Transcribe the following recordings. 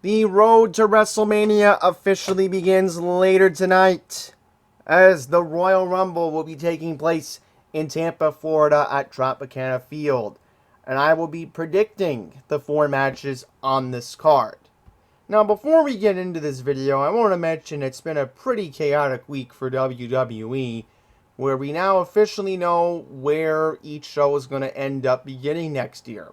The road to WrestleMania officially begins later tonight, as the Royal Rumble will be taking place in Tampa, Florida at Tropicana Field. And I will be predicting the 4 matches on this card. Now, before we get into this video, I want to mention it's been a pretty chaotic week for WWE, where we now officially know where each show is going to end up beginning next year.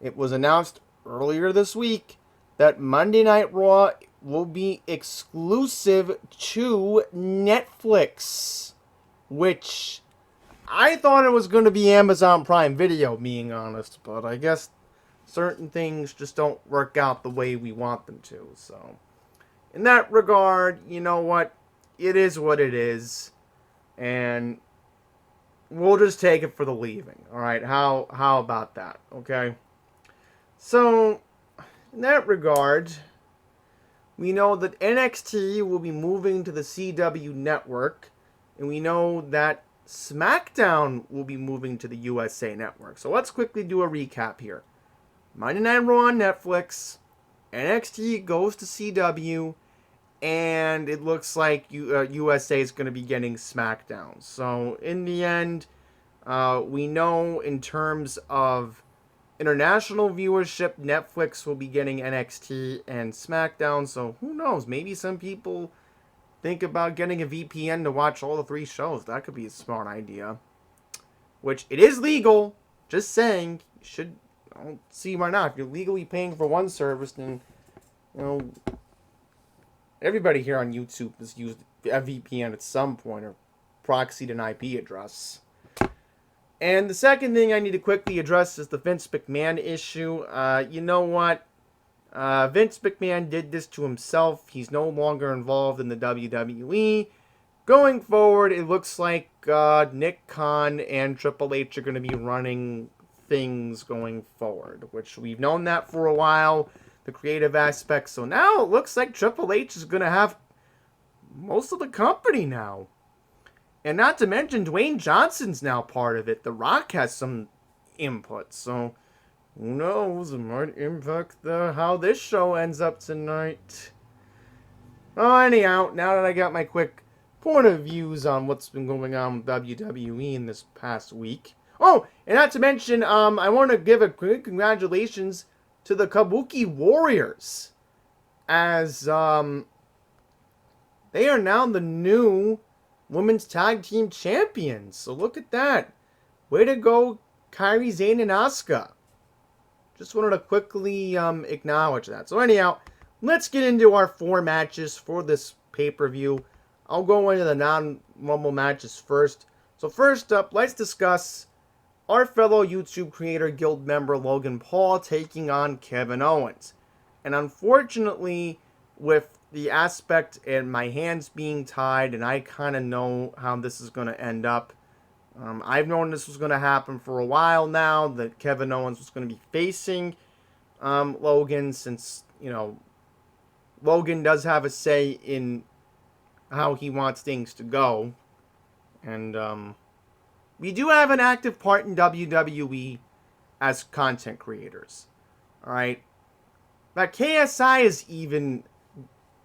It was announced earlier this week that Monday Night Raw will be exclusive to Netflix, which I thought it was going to be Amazon Prime Video, being honest, but I guess certain things just don't work out the way we want them to. So, in that regard, you know what? It is what it is, and we'll just take it for the leaving. All right, how about that? Okay. So, in that regard, we know that NXT will be moving to the CW network, and we know that SmackDown will be moving to the USA network. So let's quickly do a recap here. Monday Night Raw on Netflix, NXT goes to CW, and it looks like USA is going to be getting SmackDown. So in the end, we know in terms of international viewership, Netflix will be getting NXT and SmackDown, so who knows? Maybe some people think about getting a VPN to watch all the 3 shows. That could be a smart idea. Which, it is legal. Just saying. You should, I don't see why not. If you're legally paying for one service, then, everybody here on YouTube has used a VPN at some point, or proxied an IP address. And the second thing I need to quickly address is the Vince McMahon issue. You know what? Vince McMahon did this to himself. He's no longer involved in the WWE. Going forward, it looks like Nick Khan and Triple H are going to be running things going forward, which we've known that for a while, the creative aspect. So now it looks like Triple H is going to have most of the company now. And not to mention, Dwayne Johnson's now part of it. The Rock has some input, so who knows? It might impact how this show ends up tonight. Oh, anyhow, now that I got my quick point of views on what's been going on with WWE in this past week. Oh, and not to mention, I want to give a quick congratulations to the Kabuki Warriors, as they are now the new Women's Tag Team Champions. So look at that. Way to go, Kairi Sane and Asuka. Just wanted to quickly acknowledge that. So anyhow, let's get into our 4 matches for this pay-per-view. I'll go into the non-Rumble matches first. So first up, let's discuss our fellow YouTube Creator Guild member Logan Paul taking on Kevin Owens. And unfortunately, with the aspect and my hands being tied, and I kind of know how this is going to end up. I've known this was going to happen for a while now, that Kevin Owens was going to be facing Logan, since, Logan does have a say in how he wants things to go. And we do have an active part in WWE as content creators. Alright? But KSI is even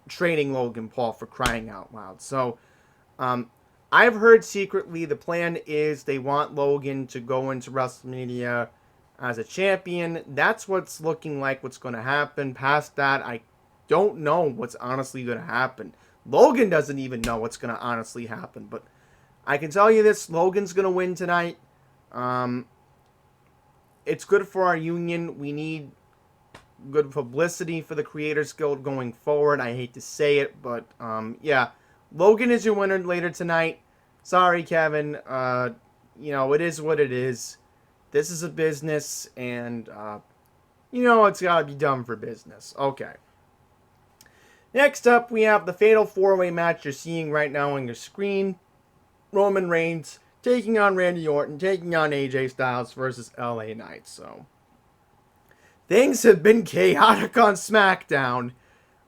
training Logan Paul, for crying out loud. So, I've heard secretly the plan is they want Logan to go into WrestleMania as a champion. That's what's looking like what's going to happen. Past that, I don't know what's honestly going to happen. Logan doesn't even know what's going to honestly happen. But I can tell you this, Logan's going to win tonight. It's good for our union. We need good publicity for the Creators Guild going forward. I hate to say it, but yeah, Logan is your winner later tonight. Sorry, Kevin. It is what it is. This is a business, and it's got to be done for business. Okay. Next up, we have the Fatal 4-Way match you're seeing right now on your screen. Roman Reigns taking on Randy Orton, taking on AJ Styles versus LA Knight. So things have been chaotic on SmackDown.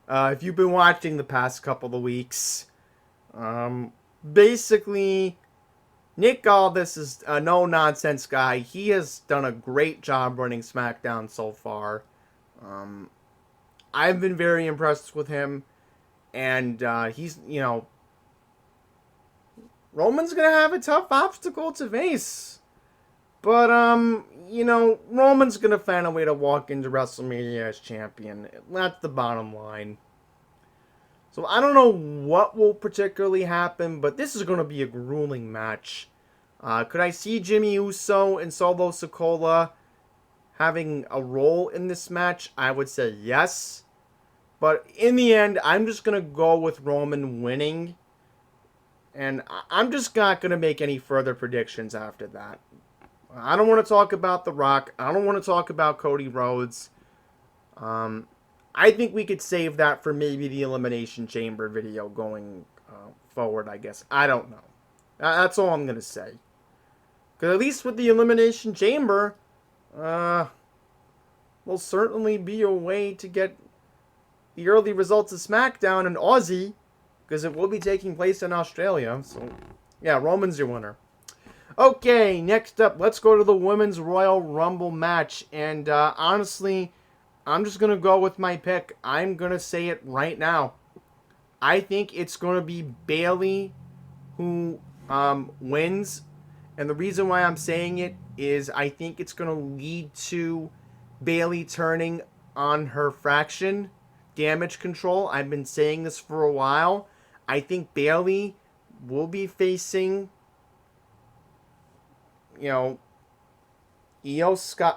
If you've been watching the past couple of weeks. Basically, Nick Aldis is a no-nonsense guy. He has done a great job running SmackDown so far. I've been very impressed with him. And he's, Roman's going to have a tough obstacle to face. But, Roman's going to find a way to walk into WrestleMania as champion. That's the bottom line. So I don't know what will particularly happen, but this is going to be a grueling match. Could I see Jimmy Uso and Solo Sikoa having a role in this match? I would say yes. But in the end, I'm just going to go with Roman winning. And I'm just not going to make any further predictions after that. I don't want to talk about The Rock. I don't want to talk about Cody Rhodes. I think we could save that for maybe the Elimination Chamber video going forward, I guess. I don't know. That's all I'm going to say. Because at least with the Elimination Chamber, there'll certainly be a way to get the early results of SmackDown in Aussie, because it will be taking place in Australia. So, yeah, Roman's your winner. Okay, next up, let's go to the Women's Royal Rumble match. And honestly, I'm just going to go with my pick. I'm going to say it right now. I think it's going to be Bayley who wins. And the reason why I'm saying it is I think it's going to lead to Bayley turning on her faction, Damage Control. I've been saying this for a while. I think Bayley will be facing, Io Sky.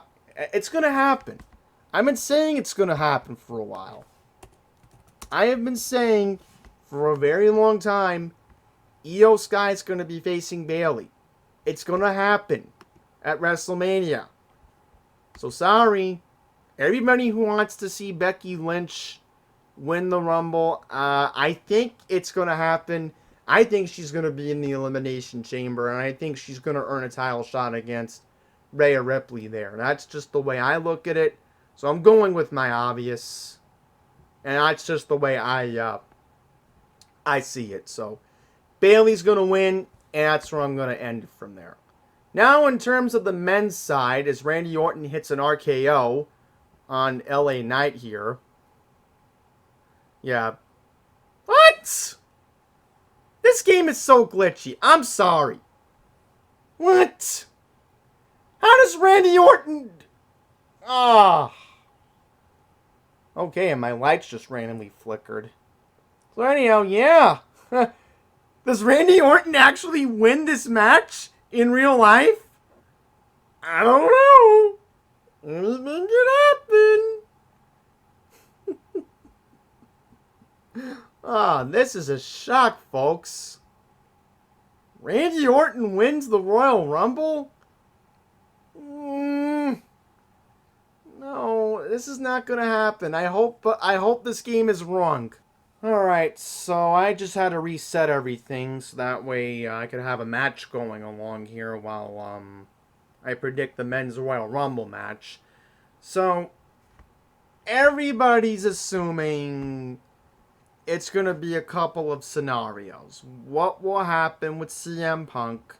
It's going to happen. I've been saying it's going to happen for a while. I have been saying for a very long time, Io Sky is going to be facing Bayley. It's going to happen at WrestleMania. So sorry, everybody who wants to see Becky Lynch win the Rumble, I think it's going to happen. I think she's going to be in the Elimination Chamber, and I think she's going to earn a title shot against Rhea Ripley there. That's just the way I look at it. So I'm going with my obvious, and that's just the way I see it. So Bayley's going to win, and that's where I'm going to end from there. Now, in terms of the men's side, as Randy Orton hits an RKO on LA Knight here. Yeah. What? This game is so glitchy. I'm sorry. What? How does Randy Orton... Ah. Okay, and my lights just randomly flickered. So anyhow, yeah. Does Randy Orton actually win this match in real life? I don't know. Anything can happen. This is a shock, folks. Randy Orton wins the Royal Rumble? No, this is not going to happen. I hope this game is wrong. Alright, so I just had to reset everything so that way I could have a match going along here while I predict the Men's Royal Rumble match. So, everybody's assuming it's going to be a couple of scenarios. What will happen with CM Punk?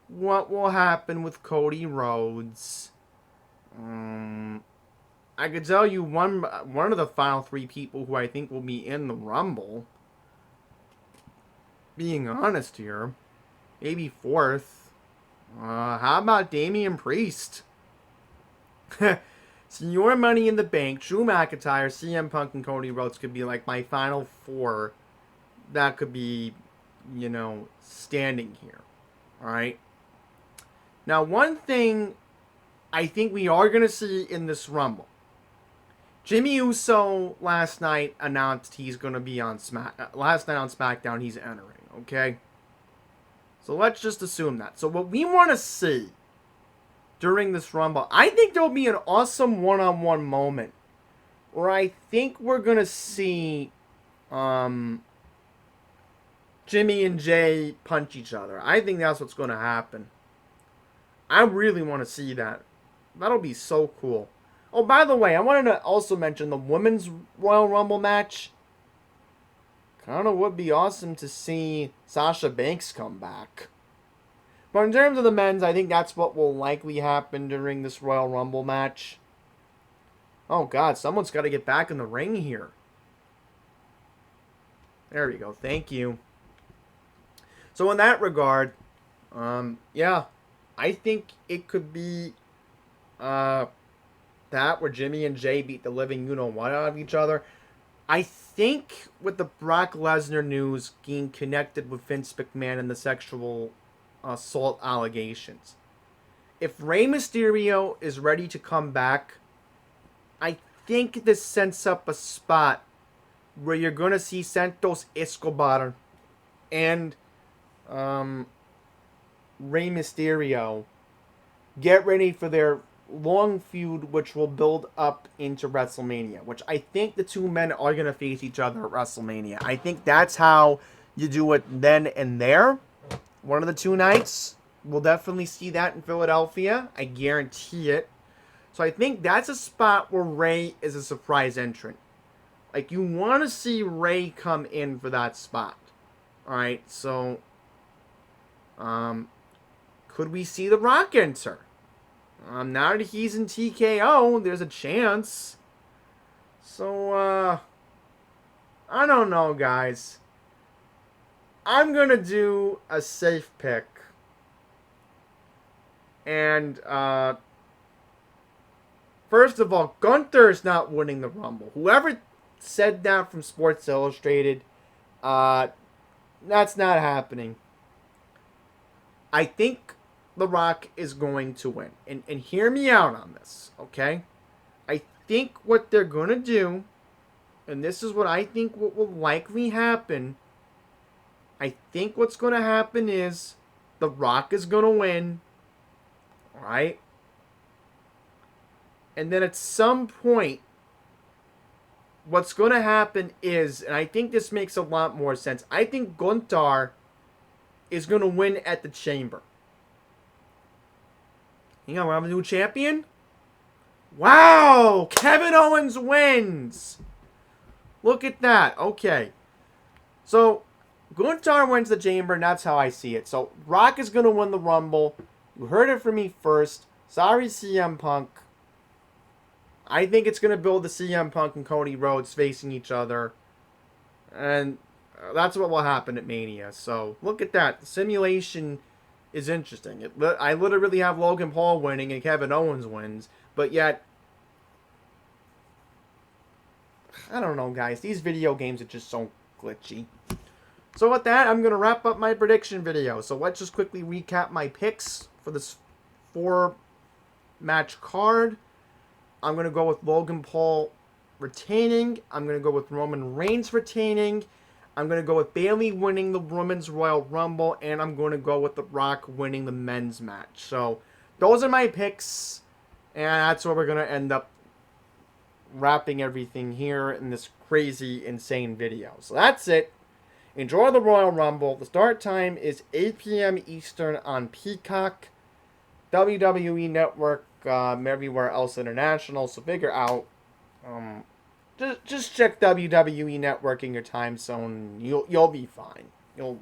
What will happen with Cody Rhodes? I could tell you one of the final three people who I think will be in the Rumble. Being honest here. Maybe fourth. How about Damian Priest? Senior Money in the Bank, Drew McIntyre, CM Punk, and Cody Rhodes could be like my final four. That could be, standing here. Alright? Now, one thing I think we are going to see in this Rumble. Jimmy Uso last night announced he's going to be on last night on SmackDown he's entering, okay? So let's just assume that. So what we want to see during this Rumble, I think there'll be an awesome one-on-one moment where I think we're going to see Jimmy and Jay punch each other. I think that's what's going to happen. I really want to see that. That'll be so cool. Oh, by the way, I wanted to also mention the Women's Royal Rumble match. Kind of would be awesome to see Sasha Banks come back. But in terms of the men's, I think that's what will likely happen during this Royal Rumble match. Oh, God. Someone's got to get back in the ring here. There we go. Thank you. So in that regard, yeah, I think it could be that where Jimmy and Jay beat the living you-know-what out of each other. I think with the Brock Lesnar news being connected with Vince McMahon and the sexual assault allegations, if Rey Mysterio is ready to come back, I think this sets up a spot where you're going to see Santos Escobar and Rey Mysterio get ready for their long feud, which will build up into WrestleMania, which I think the two men are going to face each other at WrestleMania. I think that's how you do it then and there. One of the two nights. We'll definitely see that in Philadelphia. I guarantee it. So I think that's a spot where Rey is a surprise entrant. Like, you want to see Rey come in for that spot. Alright, so could we see The Rock enter? Now that he's in TKO, there's a chance. So, I don't know, guys. I'm going to do a safe pick. And, first of all, Gunther is not winning the Rumble. Whoever said that from Sports Illustrated, that's not happening. I think The Rock is going to win. And hear me out on this, okay? I think what they're going to do, and this is what I think what will likely happen, I think what's going to happen is The Rock is going to win, alright? And then at some point, what's going to happen is, and I think this makes a lot more sense, I think Gunther is going to win at the Chamber. You know, we have a new champion? Wow! Kevin Owens wins! Look at that. Okay. So, Gunther wins the Chamber, and that's how I see it. So, Rock is going to win the Rumble. You heard it from me first. Sorry, CM Punk. I think it's going to build the CM Punk and Cody Rhodes facing each other. And that's what will happen at Mania. So, look at that. The simulation is interesting. I literally have Logan Paul winning and Kevin Owens wins. But yet, I don't know, guys. These video games are just so glitchy. So with that, I'm going to wrap up my prediction video. So let's just quickly recap my picks for this 4-match card. I'm going to go with Logan Paul retaining. I'm going to go with Roman Reigns retaining. I'm going to go with Bayley winning the Women's Royal Rumble. And I'm going to go with The Rock winning the men's match. So those are my picks. And that's where we're going to end up wrapping everything here in this crazy, insane video. So that's it. Enjoy the Royal Rumble. The start time is 8 p.m. Eastern on Peacock, WWE Network, everywhere else international. So figure out, just check WWE Network in your time zone. You'll be fine. You'll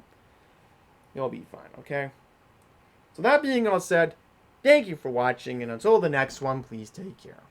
be fine. Okay. So that being all said, thank you for watching, and until the next one, please take care.